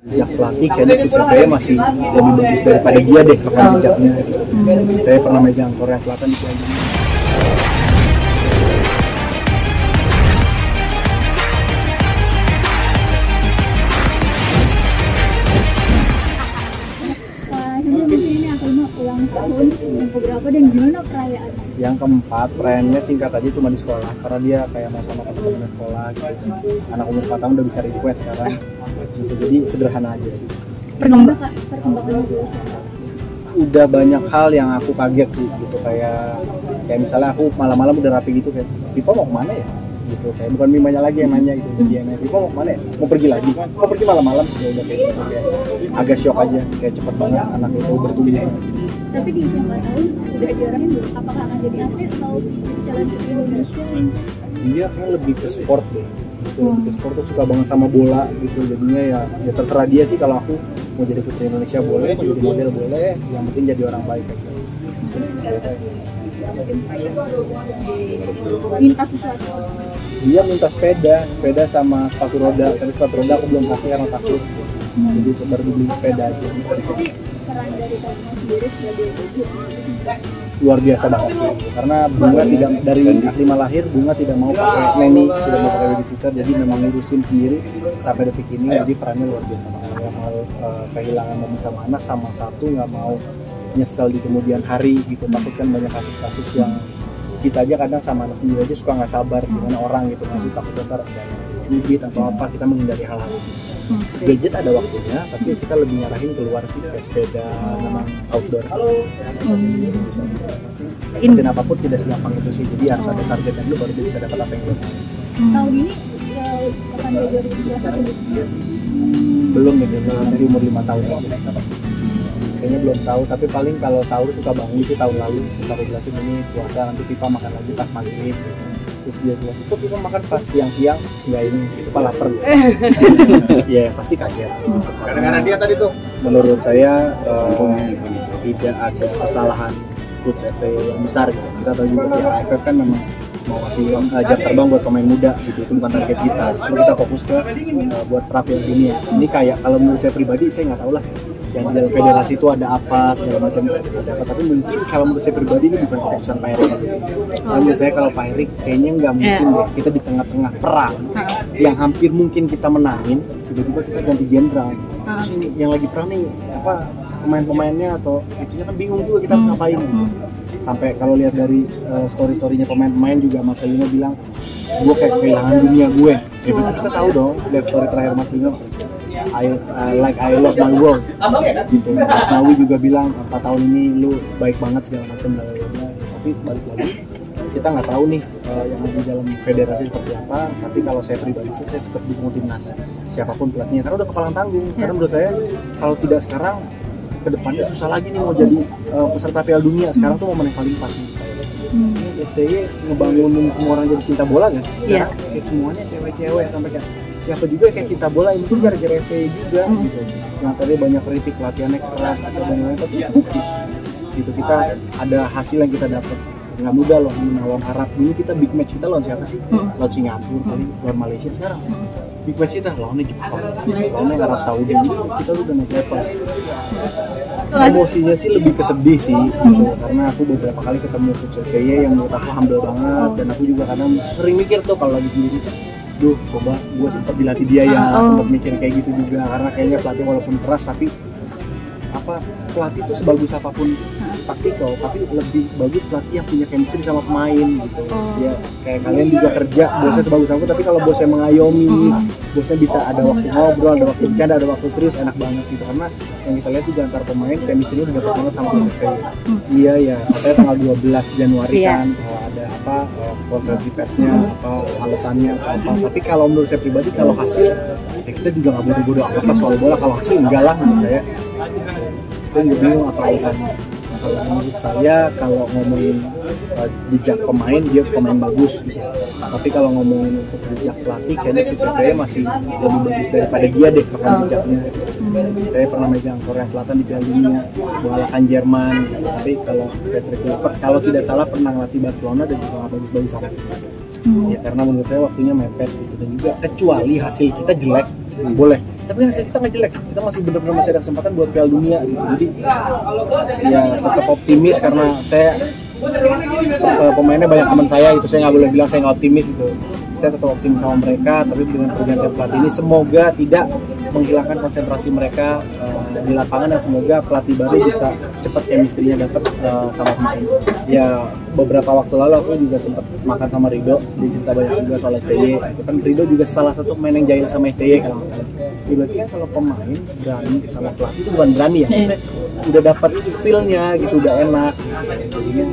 Jejak pelatih kayaknya Coach saya masih lebih bagus daripada dia deh rekam jejaknya. Saya pernah megang Korea Selatan di Piala Dunia. Ini aku mau ulang tahun yang keberapa dan gimana perayaannya? Yang keempat, perayaannya singkat aja cuma di sekolah karena dia kayak mau sama teman-teman sekolah gitu. Anak umur 4 tahun udah bisa request sekarang gitu. Jadi sederhana aja sih. Perkembangannya dulu siapa? Udah banyak hal yang aku kaget sih gitu, kayak misalnya aku malam-malam udah rapi gitu kayak Pipa mau kemana ya gitu, kayak bukan Mimanya lagi yang nanya gitu, dia nanya Pipa mau kemana ya, mau pergi lagi, mau pergi malam-malam ya udah kayak gitu, kayak agak shock aja, kayak cepet banget anak itu bertumbuh. Tapi di usia 4 tahun udah diarahin belum? Apakah akan jadi atlet atau bisa lanjut ke Indonesia? Dia kayak lebih ke sport deh gitu, lebih ke sport tuh suka banget sama bola gitu, jadinya ya terserah dia sih. Kalau aku mau jadi putri Indonesia boleh, mau jadi model boleh, yang penting jadi orang baik gitu. Minta sesuatu? Dia minta sepeda sama sepatu roda, tapi sepatu roda aku belum kasih karena takut. Jadi baru dibeli sepeda aja. Tapi peran dari kamu sendiri sebagai ibu luar biasa banget sih, karena Bunga tidak dari Lima lahir, Bunga tidak mau pakai neni, tidak mau pakai babysitter, jadi memang ngurusin sendiri sampai detik ini. Jadi perannya luar biasa banget, nggak mau kehilangan momen sama anak, sama satu nggak mau nyesel di kemudian hari gitu. Takut kan banyak kasus-kasus yang kita aja kadang sama anak sendiri aja suka nggak sabar gimana orang gitu, masih takut ntar ada cubit atau apa, kita menghindari hal-hal itu. Gadget ada waktunya, tapi kita lebih ngarahin keluar sih, kayak sepeda, memang outdoor. Ikutin apapun tidak segampang itu sih, jadi harus ada target dulu baru dia bisa dapat apa yang dia mau. Tahun ini akan jadi 2021 belum gitu, dari umur 5 tahun kayaknya belum tahu, tapi paling kalau sahur suka bangun itu tahun lalu suka aku jelasin ini puasa, nanti Pipa makan lagi pas maghrib. Terus dia bilang, kok Pipa makan pas siang-siang? Enggak, ini Pipa lapar. Ya pasti kaget. Karena dia tadi tuh. Menurut saya tidak ada kesalahan Coach ST yang besar gitu. Kita tahu juga ya AFF kan memang mau kasih jam terbang buat pemain muda gitu, itu bukan target kita. Justru kita fokus ke buat Piala Dunia. Ini kayak kalau menurut saya pribadi, saya nggak tahu lah yang di dalam federasi itu ada apa segala macam, ada apa, tapi mungkin kalau menurut saya pribadi ini bukan keputusan Pak Erik aja sih. Menurut saya kalau Pak Erik kayaknya nggak mungkin deh kita di tengah-tengah perang yang hampir mungkin kita menangin, tiba-tiba kita ganti jenderal. Terus ini yang lagi perang nih apa pemain-pemainnya atau itunya kan bingung juga kita ngapain gitu. Sampai kalau lihat dari story-storynya pemain-pemain juga Mas Lino bilang gue kayak kehilangan dunia gue. Ya berarti kita tahu dong lihat story terakhir Mas Lino, I lost my world gitu. Mas Nawi juga bilang 4 tahun ini lu baik banget segala macam, tapi balik lagi kita nggak tahu nih yang di dalam federasi seperti apa. Tapi kalau saya pribadi sih saya tetap dukung timnas siapapun pelatihnya karena udah kepalang tanggung. Karena menurut saya kalau tidak sekarang kedepannya susah lagi nih mau jadi peserta Piala Dunia. Sekarang tuh momen yang paling pas menurut saya. Ini STY ngebangunin semua orang jadi cinta bola nggak sih? Karena kayak semuanya cewek-cewek sampai kayak siapa juga kayak cinta bola ini tuh gara-gara STY juga gitu. Yang tadi banyak kritik latihannya keras atau banyak tapi gitu, kita ada hasil yang kita dapat. Nggak mudah loh lawan Arab. Dulu kita big match kita lawan siapa sih? Lawan Singapura, lawan Malaysia. Sekarang big match kita lawannya Jepang, lawannya Arab Saudi. Kita udah naik level. Emosinya sih lebih kesedih sih gitu. Karena aku beberapa kali ketemu Coach STY yang menurut aku humble banget, dan aku juga kadang sering mikir tuh kalau lagi sendiri, duh coba gue sempet dilatih dia ya, sempet mikir kayak gitu juga. Karena kayaknya pelatih walaupun keras tapi apa, pelatih tuh sebagus apapun taktikal, tapi lebih bagus pelatih yang punya chemistry sama pemain gitu. Ya kayak kalian juga kerja, bosnya sebagus aku, tapi kalau bosnya mengayomi, bosnya bisa ada waktu ngobrol, ada waktu bercanda, ada waktu serius, enak banget gitu. Karena yang kita lihat juga antar pemain chemistry udah dapet banget sama Coach STY. Iya ya, katanya tanggal 12 Januari kan ada apa konferensi persnya, apa alasannya apa. Tapi kalau menurut saya pribadi kalau hasil ya kita juga nggak bodoh-bodoh apa soal bola. Kalau hasil enggak lah menurut saya. Dan juga bingung apa alasannya. Kalau menurut saya kalau ngomongin jejak pemain, dia pemain bagus gitu. Tapi kalau ngomongin untuk jejak pelatih, kayaknya Coach STY masih lebih bagus daripada dia deh rekam jejaknya. Saya pernah megang Korea Selatan di Piala Dunia, mengalahkan Jerman. Tapi kalau Patrick Kluivert kalau tidak salah pernah ngelatih Barcelona dan juga nggak bagus-bagus amat. Ya karena menurut saya waktunya mepet gitu, dan juga kecuali hasil kita jelek boleh. tapi kan hasil kita nggak jelek, kita masih benar-benar masih ada kesempatan buat Piala Dunia gitu. Jadi ya tetap optimis karena saya pemainnya banyak teman saya gitu, saya nggak boleh bilang saya nggak optimis gitu. Saya tetap optimis sama mereka, tapi dengan pergantian pelatih ini semoga tidak menghilangkan konsentrasi mereka di lapangan, dan semoga pelatih baru bisa cepat chemistry-nya dapat sama pemain. Ya beberapa waktu lalu aku juga sempat makan sama Rido, dia cerita banyak juga soal STY. Itu kan Rido juga salah satu pemain yang jahil sama STY kalau nggak salah. Ya, berarti kan kalau pemain berani sama pelatih itu bukan berani ya, udah dapat feel-nya gitu, udah enak. Jadinya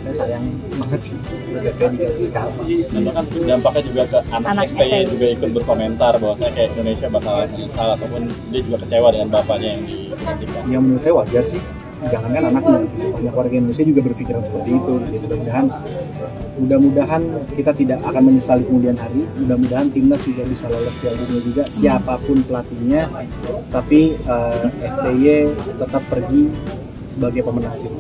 saya sayang banget sih buat STY diganti sekarang. Dan bahkan dampaknya juga ke anak STY juga ikut berkomentar bahwa saya kayak Indonesia bakalan salah, ataupun dia juga kecewa dengan bapaknya yang digantikan. Yang menurut saya wajar sih, jangankan anaknya, banyak warga Indonesia juga berpikiran seperti itu. Jadi mudah-mudahan kita tidak akan menyesali kemudian hari. Mudah-mudahan timnas juga bisa lolos Piala Dunia juga, siapapun pelatihnya. Tapi STY tetap pergi sebagai pemenang sih.